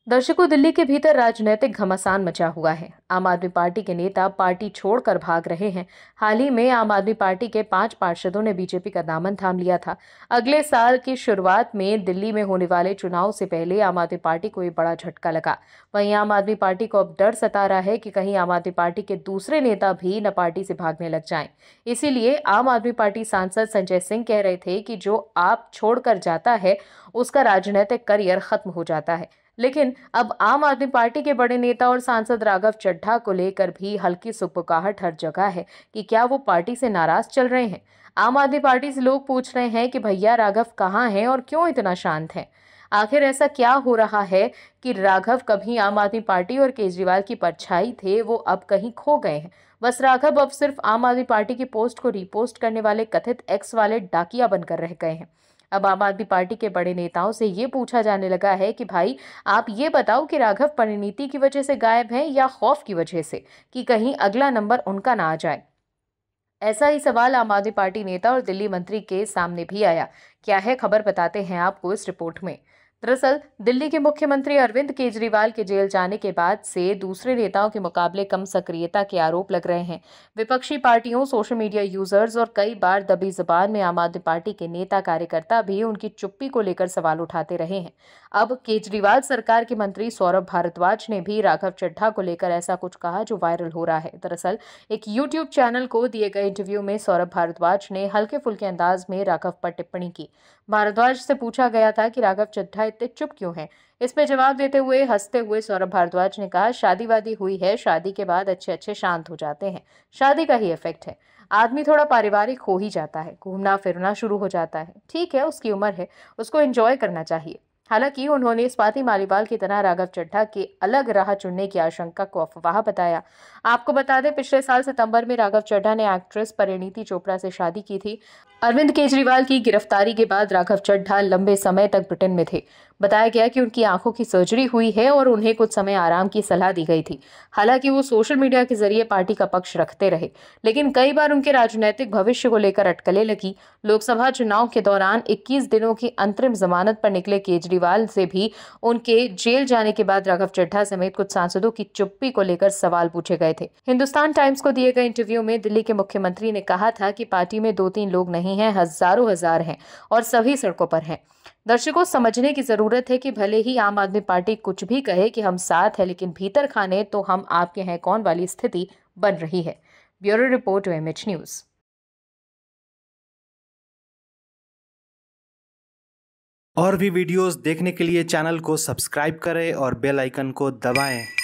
दर्शकों, दिल्ली के भीतर राजनीतिक घमासान मचा हुआ है। आम आदमी पार्टी के नेता पार्टी छोड़कर भाग रहे हैं। हाल ही में आम आदमी पार्टी के 5 पार्षदों ने बीजेपी का दामन थाम लिया था। अगले साल की शुरुआत में दिल्ली में होने वाले चुनाव से पहले आम आदमी पार्टी को ये बड़ा झटका लगा। वहीं आम आदमी पार्टी को अब डर सता रहा है कि कहीं आम आदमी पार्टी के दूसरे नेता भी न पार्टी से भागने लग जाएं। इसीलिए आम आदमी पार्टी सांसद संजय सिंह कह रहे थे कि जो आप छोड़कर जाता है उसका राजनीतिक करियर खत्म हो जाता है। लेकिन अब आम आदमी पार्टी के बड़े नेता और सांसद राघव चड्ढा को लेकर भी हल्की सुगबुगाहट हर जगह है कि क्या वो पार्टी से नाराज चल रहे हैं। आम आदमी पार्टी से लोग पूछ रहे हैं कि भैया राघव कहाँ हैं और क्यों इतना शांत हैं। आखिर ऐसा क्या हो रहा है कि राघव कभी आम आदमी पार्टी और केजरीवाल की परछाई थे, वो अब कहीं खो गए हैं। बस राघव अब सिर्फ आम आदमी पार्टी की पोस्ट को रीपोस्ट करने वाले कथित एक्स वाले डाकिया बनकर रह गए हैं। अब आम आदमी पार्टी के बड़े नेताओं से ये पूछा जाने लगा है कि भाई आप ये बताओ कि राघव परिणीति की वजह से गायब हैं या खौफ की वजह से कि कहीं अगला नंबर उनका ना आ जाए। ऐसा ही सवाल आम आदमी पार्टी नेता और दिल्ली मंत्री के सामने भी आया। क्या है खबर, बताते हैं आपको इस रिपोर्ट में। दरअसल दिल्ली के मुख्यमंत्री अरविंद केजरीवाल के जेल जाने के बाद से दूसरे नेताओं के मुकाबले कम सक्रियता के आरोप लग रहे हैं। विपक्षी पार्टियों, सोशल मीडिया यूजर्स और कई बार दबी जुबान में आम आदमी पार्टी के नेता कार्यकर्ता भी उनकी चुप्पी को लेकर सवाल उठाते रहे हैं। अब केजरीवाल सरकार के मंत्री सौरभ भारद्वाज ने भी राघव चड्ढा को लेकर ऐसा कुछ कहा जो वायरल हो रहा है। दरअसल एक यूट्यूब चैनल को दिए गए इंटरव्यू में सौरभ भारद्वाज ने हल्के फुल्के अंदाज में राघव पर टिप्पणी की। भारद्वाज से पूछा गया था कि राघव चड्ढा इतने चुप क्यों हैं। इस पे जवाब देते हुए हंसते हुए सौरभ भारद्वाज ने कहा, शादी वादी हुई है, शादी के बाद अच्छे अच्छे शांत हो जाते हैं, शादी का ही इफेक्ट है। आदमी थोड़ा पारिवारिक हो ही जाता है, घूमना फिरना शुरू हो जाता है। ठीक है, उसकी उम्र है, उसको एंजॉय करना चाहिए। हालांकि उन्होंने स्वाति मालीवाल की तरह राघव चड्ढा के अलग राह चुनने की आशंका को अफवाह बताया। आपको बता दें, पिछले साल सितंबर में राघव चड्ढा ने एक्ट्रेस परिणीति चोपड़ा से शादी की थी। अरविंद केजरीवाल की गिरफ्तारी के बाद राघव चड्ढा लंबे समय तक ब्रिटेन में थे। बताया गया कि उनकी आंखों की सर्जरी हुई है और उन्हें कुछ समय आराम की सलाह दी गई थी। हालांकि वो सोशल मीडिया के जरिए पार्टी का पक्ष रखते रहे, लेकिन कई बार उनके राजनीतिक भविष्य को लेकर अटकलें लगी। लोकसभा चुनाव के दौरान 21 दिनों की अंतरिम जमानत पर निकले केजरीवाल से भी उनके जेल जाने के बाद राघव चड्ढा समेत कुछ सांसदों की चुप्पी को लेकर सवाल पूछे गए थे। हिंदुस्तान टाइम्स को दिए गए इंटरव्यू में दिल्ली के मुख्यमंत्री ने कहा था कि पार्टी में 2-3 लोग नहीं हैं, हजारों हजार हैं और सभी सड़कों पर हैं। दर्शकों, समझने की जरूरत है कि भले ही आम आदमी पार्टी कुछ भी कहे कि हम साथ हैं, लेकिन भीतर खाने तो हम आपके हैं कौन वाली स्थिति बन रही है। Bureau report, MH news. और भी वीडियोस देखने के लिए चैनल को सब्सक्राइब करें और बेल आइकन को दबाएं।